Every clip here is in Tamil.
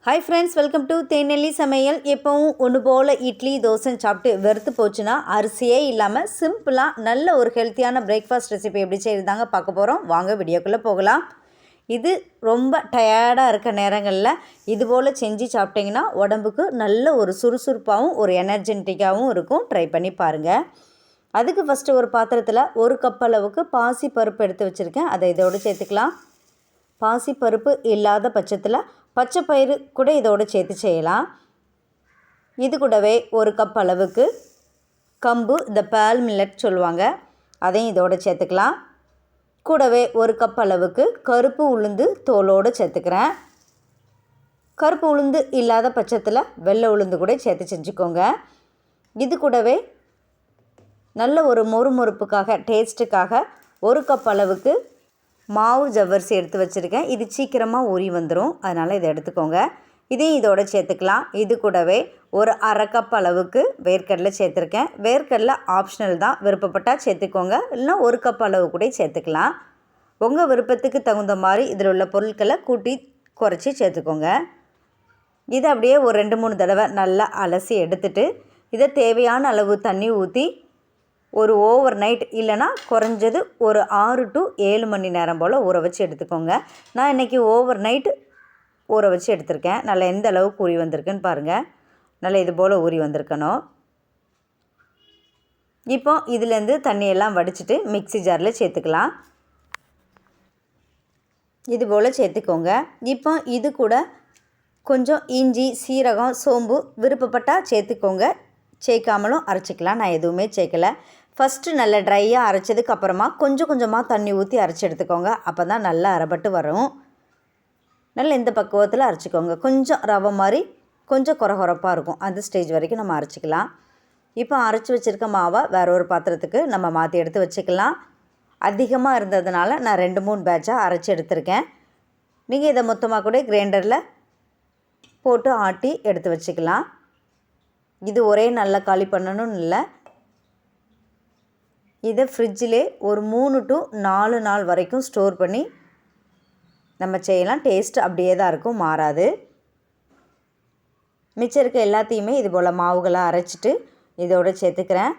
ஹாய் ஃப்ரெண்ட்ஸ், வெல்கம் டு தேனெல்லி சமையல். எப்போவும் ஒன்று போல் இட்லி தோசைன்னு சாப்பிட்டு வெறுத்து போச்சுன்னா அரிசியே இல்லாமல் சிம்பிளாக நல்ல ஒரு ஹெல்த்தியான பிரேக்ஃபாஸ்ட் ரெசிபி எப்படி செய்யுதாங்க பார்க்க போகிறோம். வாங்க வீடியோக்குள்ளே போகலாம். இது ரொம்ப டயர்டாக இருக்க நேரங்களில் இது போல் செஞ்சு சாப்பிட்டிங்கன்னா உடம்புக்கு நல்ல ஒரு சுறுசுறுப்பாகவும் ஒரு எனர்ஜெட்டிக்காகவும் இருக்கும். ட்ரை பண்ணி பாருங்கள். அதுக்கு ஃபஸ்ட்டு ஒரு பாத்திரத்தில் ஒரு கப் அளவுக்கு பாசி பருப்பு எடுத்து வச்சுருக்கேன். அதை இதோடு சேர்த்துக்கலாம். பாசி பருப்பு இல்லாத பட்சத்தில் பச்சை பயிறு கூட இதோடு சேர்த்து செய்யலாம். இது கூடவே ஒரு கப் அளவுக்கு கம்பு, இந்த பேல் மில்லட் சொல்லுவாங்க, அதையும் இதோடு சேர்த்துக்கலாம். கூடவே ஒரு கப் அளவுக்கு கருப்பு உளுந்து தோலோடு சேர்த்துக்கிறேன். கருப்பு உளுந்து இல்லாத பட்சத்தில் வெள்ளை உளுந்து கூட சேர்த்து செஞ்சுக்கோங்க. இது கூடவே நல்ல ஒரு மொறுமொறுப்புக்காக டேஸ்ட்டுக்காக ஒரு கப் அளவுக்கு மாவு ஜவ்வரிசி எடுத்து வச்சுருக்கேன். இது சீக்கிரமாக ஊறி வந்துடும், அதனால் இதை எடுத்துக்கோங்க. இதையும் இதோடு சேர்த்துக்கலாம். இது கூடவே ஒரு அரை கப் அளவுக்கு வேர்க்கடலை சேர்த்துருக்கேன். வேர்க்கடலை ஆப்ஷனல் தான், விருப்பப்பட்டால் சேர்த்துக்கோங்க, இல்லைனா ஒரு கப் அளவு கூட சேர்த்துக்கலாம். உங்கள் விருப்பத்துக்கு தகுந்த மாதிரி இதில் உள்ள பொருட்களை கூட்டி குறைச்சி சேர்த்துக்கோங்க. இதை அப்படியே ஒரு 2-3 தடவை நல்லா அலசி எடுத்துட்டு இதை தேவையான அளவு தண்ணி ஊற்றி ஒரு ஓவர் நைட் இல்லைனா குறைஞ்சது ஒரு 6 to 7 மணி நேரம் போல் ஊற வச்சு எடுத்துக்கோங்க. நான் இன்றைக்கி ஓவர் நைட்டு ஊற வச்சு எடுத்திருக்கேன். நல்லா எந்த அளவுக்கு ஊறி வந்திருக்குன்னு பாருங்கள். நல்லா இது போல் ஊறி வந்திருக்கணும். இப்போ இதுலேருந்து தண்ணியெல்லாம் வடிச்சிட்டு மிக்ஸி ஜாரில் சேர்த்துக்கலாம். இது போல் சேர்த்துக்கோங்க. இப்போ இது கூட கொஞ்சம் இஞ்சி, சீரகம், சோம்பு விருப்பப்பட்டால் சேர்த்துக்கோங்க, சேர்க்காமலும் அரைச்சிக்கலாம். நான் எதுவுமே சேர்க்கலை. ஃபஸ்ட்டு நல்லா ட்ரையாக அரைச்சதுக்கு அப்புறமா கொஞ்சம் கொஞ்சமாக தண்ணி ஊற்றி அரைச்சி எடுத்துக்கோங்க. அப்போ தான் நல்லா அரைப்பட்டு வரும். நல்லா இந்த பக்குவத்தில் அரைச்சிக்கோங்க. கொஞ்சம் ரவை மாதிரி கொஞ்சம் குறகுறப்பாக இருக்கும், அந்த ஸ்டேஜ் வரைக்கும் நம்ம அரைச்சிக்கலாம். இப்போ அரைச்சி வச்சுருக்க மாவை வேற ஒரு பாத்திரத்துக்கு நம்ம மாற்றி எடுத்து வச்சுக்கலாம். அதிகமாக இருந்ததுனால நான் 2-3 பேட்சாக அரைச்சி எடுத்திருக்கேன். நீங்கள் இதை மொத்தமாக கூட கிரைண்டரில் போட்டு ஆட்டி எடுத்து வச்சுக்கலாம். இது ஒரே நல்லா காலி பண்ணணும்னு இல்லை, இதை ஃப்ரிட்ஜிலே ஒரு 3 to 4 நாள் வரைக்கும் ஸ்டோர் பண்ணி நம்ம செய்யலாம். டேஸ்ட் அப்படியே தான் இருக்கும், மாறாது. மிச்சம் இருக்க எல்லாத்தையுமே இது போல் மாவுகளாக அரைச்சிட்டு இதோடு சேர்த்துக்கிறேன்.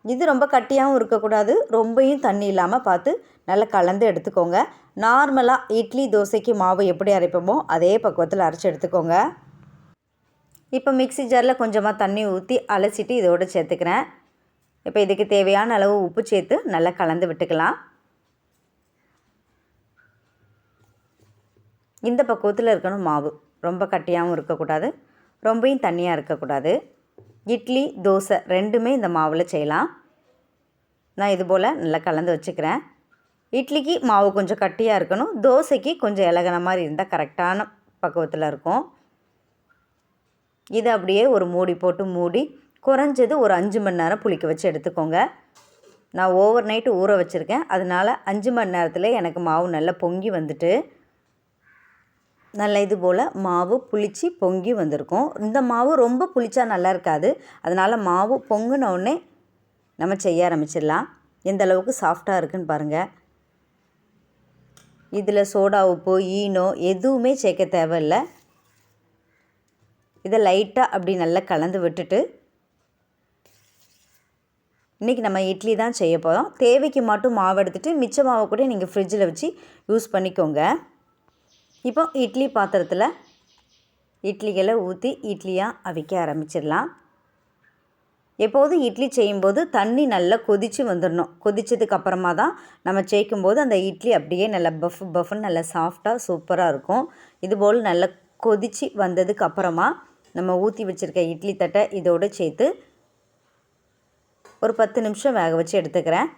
இது ரொம்ப கட்டியாகவும் இருக்கக்கூடாது, ரொம்பையும் தண்ணி இல்லாமல் பார்த்து நல்லா கலந்து எடுத்துக்கோங்க. நார்மலாக இட்லி தோசைக்கு மாவு எப்படி அரைப்போமோ அதே பக்குவத்தில் அரைச்சி எடுத்துக்கோங்க. இப்போ மிக்ஸி ஜாரில் கொஞ்சமாக தண்ணி ஊற்றி அலசிட்டு இதோடு சேர்த்துக்கிறேன். இப்போ இதுக்கு தேவையான அளவு உப்பு சேர்த்து நல்லா கலந்து விட்டுக்கலாம். இந்த பக்குவத்தில் இருக்கணும் மாவு, ரொம்ப கட்டியாகவும் இருக்கக்கூடாது, ரொம்பவும் தண்ணியாக இருக்கக்கூடாது. இட்லி தோசை ரெண்டுமே இந்த மாவில் செய்யலாம். நான் இது போல் நல்லா கலந்து வச்சுக்கிறேன். இட்லிக்கு மாவு கொஞ்சம் கட்டியாக இருக்கணும், தோசைக்கு கொஞ்சம் இலகுன மாதிரி இருந்தால் கரெக்டான பக்குவத்தில் இருக்கும். இதை அப்படியே ஒரு மூடி போட்டு மூடி குறைஞ்சது ஒரு 5 மணி நேரம் புளிக்க வச்சு எடுத்துக்கோங்க. நான் ஓவர் நைட்டு ஊற வச்சுருக்கேன், அதனால் 5 மணி நேரத்தில் எனக்கு மாவு நல்லா பொங்கி வந்துட்டு நல்லா இது போல் மாவு புளிச்சு பொங்கி வந்திருக்கும். இந்த மாவு ரொம்ப புளிச்சா நல்லா இருக்காது, அதனால் மாவு பொங்கினோடனே நம்ம செய்ய ஆரம்பிச்சிடலாம். எந்த அளவுக்கு சாஃப்டாக இருக்குதுன்னு பாருங்கள். இதில் சோடா உப்பு, ஈனோ எதுவுமே சேர்க்க தேவையில்லை. இதை லைட்டாக அப்படி நல்லா கலந்து விட்டுட்டு இன்றைக்கி நம்ம இட்லி தான் செய்ய போகிறோம். தேவைக்கு மட்டும் மாவு எடுத்துகிட்டு மிச்ச மாவை கூட நீங்கள் ஃப்ரிட்ஜில் வச்சு யூஸ் பண்ணிக்கோங்க. இப்போ இட்லி பாத்திரத்தில் இட்லிகளை ஊற்றி இட்லியாக அவிக்க ஆரம்பிச்சிடலாம். எப்போதும் இட்லி செய்யும்போது தண்ணி நல்லா கொதித்து வந்துடணும். கொதித்ததுக்கு அப்புறமா தான் நம்ம சேர்க்கும்போது அந்த இட்லி அப்படியே நல்லா பஃப்னு நல்லா சாஃப்டாக சூப்பராக இருக்கும். இதுபோல் நல்லா கொதித்து வந்ததுக்கு அப்புறமா நம்ம ஊற்றி வச்சுருக்க இட்லி தட்டை இதோடு சேர்த்து ஒரு 10 நிமிஷம் வேக வச்சு எடுத்துக்கிறேன்.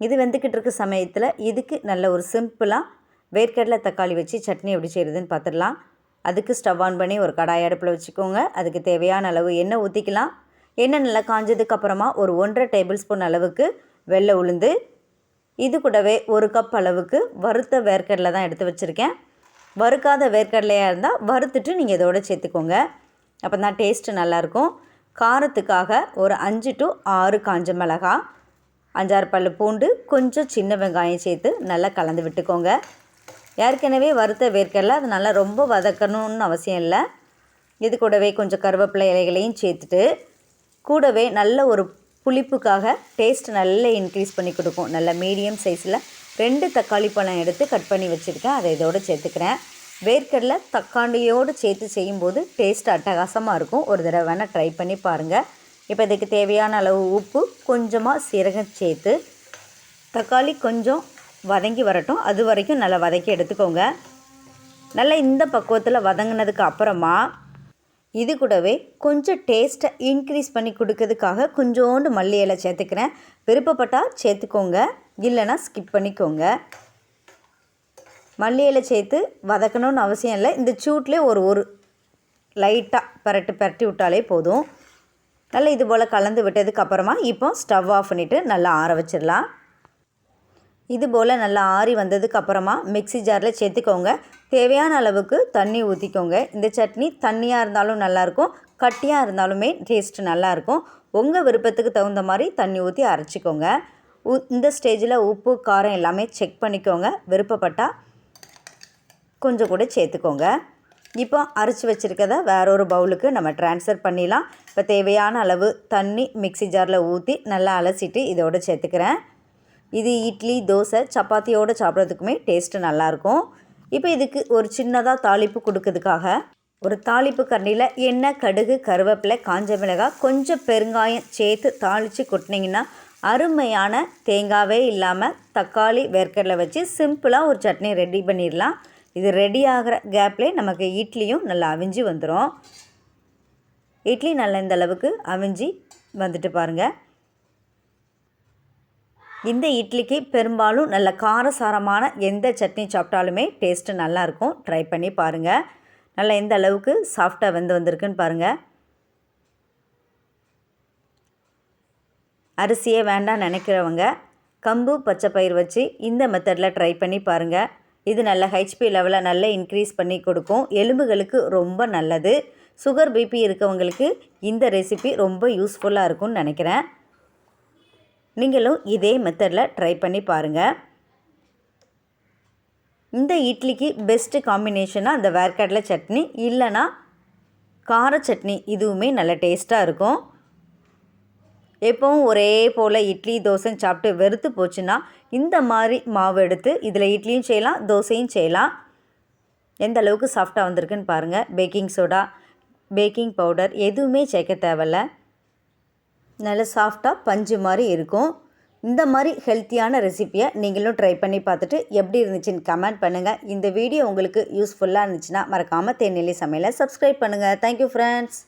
இது வெந்துக்கிட்டு இருக்க சமயத்தில் இதுக்கு நல்ல ஒரு சிம்பிளாக வேர்க்கடலை தக்காளி வச்சு சட்னி எப்படி செய்கிறதுன்னு பார்த்துடலாம். அதுக்கு ஸ்டவ் ஆன் பண்ணி ஒரு கடாய் அடுப்பில் வச்சுக்கோங்க. அதுக்கு தேவையான அளவு எண்ணெய் ஊற்றிக்கலாம். எண்ணெய் நல்லா காஞ்சதுக்கப்புறமா ஒரு 1.5 டேபிள் ஸ்பூன் அளவுக்கு வெள்ளை உளுந்து, இது கூடவே ஒரு கப் அளவுக்கு வறுத்த வேர்க்கடலை தான் எடுத்து வச்சுருக்கேன். வறுக்காத வேர்க்கடலையாக இருந்தால் வறுத்துட்டு நீங்கள் இதோடு சேர்த்துக்கோங்க, அப்போ தான் டேஸ்ட்டு நல்லாயிருக்கும். காரத்துக்காக ஒரு 5 to 6 காஞ்ச மிளகாய், 5-6 பல் பூண்டு, கொஞ்சம் சின்ன வெங்காயம் சேர்த்து நல்லா கலந்து விட்டுக்கோங்க. ஏற்கனவே வறுத்த வேர்க்கடலை அது நல்லா ரொம்ப வதக்கணும்னு அவசியம் இல்லை. இது கூடவே கொஞ்சம் கருவேப்பிலை இலைகளையும் சேர்த்துட்டு கூடவே நல்ல ஒரு புளிப்புக்காக டேஸ்ட் நல்லா இன்க்ரீஸ் பண்ணி கொடுக்கும். நல்ல மீடியம் சைஸில் 2 தக்காளி பழம் எடுத்து கட் பண்ணி வச்சுருக்கேன். அதை இதோடு சேர்த்துக்கிறேன். வேர்க்கடலை தக்காளியோடு சேர்த்து செய்யும்போது டேஸ்ட் அட்டகாசமாக இருக்கும். ஒரு தடவை வேணால் ட்ரை பண்ணி பாருங்கள். இப்போ இதுக்கு தேவையான அளவு உப்பு, கொஞ்சமாக சீரகம் சேர்த்து தக்காளி கொஞ்சம் வதங்கி வரட்டும். அது வரைக்கும் நல்லா வதக்கி எடுத்துக்கோங்க. நல்லா இந்த பக்குவத்தில் வதங்கினதுக்கு அப்புறமா இது கூடவே கொஞ்சம் டேஸ்ட்டை இன்க்ரீஸ் பண்ணி கொடுக்கறதுக்காக கொஞ்சோண்டு மல்லி இலை சேர்த்துக்கிறேன். விருப்பப்பட்டால் சேர்த்துக்கோங்க, இல்லைன்னா ஸ்கிப் பண்ணிக்கோங்க. மல்லி இலை சேர்த்து வதக்கணும்னு அவசியம் இல்லை. இந்த சூட்லேயே ஒரு லைட்டாக பரட்டி விட்டாலே போதும். நல்லா இது போல் கலந்து விட்டதுக்கப்புறமா இப்போ ஸ்டவ் ஆஃப் பண்ணிவிட்டு நல்லா ஆற வச்சிடலாம். இது போல் நல்லா ஆறி வந்ததுக்கப்புறமா மிக்ஸி ஜாரில் சேர்த்துக்கோங்க. தேவையான அளவுக்கு தண்ணி ஊற்றிக்கோங்க. இந்த சட்னி தண்ணியாக இருந்தாலும் நல்லாயிருக்கும், கட்டியாக இருந்தாலுமே டேஸ்ட்டு நல்லாயிருக்கும். உங்கள் விருப்பத்துக்கு தகுந்த மாதிரி தண்ணி ஊற்றி அரைச்சிக்கோங்க. இந்த ஸ்டேஜில் உப்பு, காரம் எல்லாமே செக் பண்ணிக்கோங்க. விருப்பப்பட்டால் கொஞ்சம் கூட சேர்த்துக்கோங்க. இப்போ அரைச்சி வச்சுருக்கதை வேறொரு பவுலுக்கு நம்ம ட்ரான்ஸ்ஃபர் பண்ணிடலாம். இப்போ தேவையான அளவு தண்ணி மிக்ஸி ஜாரில் ஊற்றி நல்லா அலசிட்டு இதோடு சேர்த்துக்கிறேன். இது இட்லி, தோசை, சப்பாத்தியோடு சாப்பிட்றதுக்குமே டேஸ்ட்டு நல்லாயிருக்கும். இப்போ இதுக்கு ஒரு சின்னதாக தாளிப்பு கொடுக்கறதுக்காக ஒரு தாளிப்பு கரண்டியில் எண்ணெய், கடுகு, கருவேப்பிலை, காஞ்ச மிளகாய், கொஞ்சம் பெருங்காயம் சேர்த்து தாளித்து கொட்டினீங்கன்னா அருமையான தேங்காவே இல்லாமல் தக்காளி வேர்க்கடலை வச்சு சிம்பிளாக ஒரு சட்னி ரெடி பண்ணிடலாம். இது ரெடி ஆகிற கேப்லேயே நமக்கு இட்லியும் நல்லா அவிஞ்சு வந்துடும். இட்லி நல்லா இந்த அளவுக்கு அவிஞ்சி வந்துட்டு பாருங்கள். இந்த இட்லிக்கு பெரும்பாலும் நல்ல காரசாரமான எந்த சட்னி சாப்பிட்டாலுமே டேஸ்ட்டு நல்லாயிருக்கும். ட்ரை பண்ணி பாருங்கள். நல்லா எந்த அளவுக்கு சாஃப்டாக வந்திருக்குன்னு பாருங்கள். அரிசியே வேண்டாம் நினைக்கிறவங்க கம்பு, பச்சைப்பயிர் வச்சு இந்த மெத்தடில் ட்ரை பண்ணி பாருங்கள். இது நல்ல ஹெச்பி லெவலில் நல்லா இன்க்ரீஸ் பண்ணி கொடுக்கும். எலும்புகளுக்கு ரொம்ப நல்லது. சுகர், பிபி இருக்கவங்களுக்கு இந்த ரெசிபி ரொம்ப யூஸ்ஃபுல்லாக இருக்கும்னு நினைக்கிறேன். நீங்களும் இதே மெத்தடில் ட்ரை பண்ணி பாருங்கள். இந்த இட்லிக்கு பெஸ்ட்டு காம்பினேஷனாக அந்த வேர்க்கடலை சட்னி இல்லைன்னா கார சட்னி, இதுவுமே நல்ல டேஸ்ட்டாக இருக்கும். எப்போவும் ஒரே போல் இட்லி, தோசைன்னு சாப்பிட்டு வெறுத்து போச்சுன்னா இந்த மாதிரி மாவு எடுத்து இதில் இட்லியும் செய்யலாம், தோசையும் செய்யலாம். எந்த அளவுக்கு சாஃப்டாக வந்திருக்குன்னு பாருங்கள். பேக்கிங் சோடா, பேக்கிங் பவுடர் எதுவுமே சேர்க்க தேவையில்ல. நல்ல சாஃப்டாக பஞ்சு மாதிரி இருக்கும். இந்த மாதிரி ஹெல்த்தியான ரெசிப்பியை நீங்களும் ட்ரை பண்ணி பார்த்துட்டு எப்படி இருந்துச்சுன்னு கமெண்ட் பண்ணுங்கள். இந்த வீடியோ உங்களுக்கு யூஸ்ஃபுல்லாக இருந்துச்சுன்னா மறக்காமல் தேனிலி சமையலை சப்ஸ்கிரைப் பண்ணுங்கள். Thank you friends.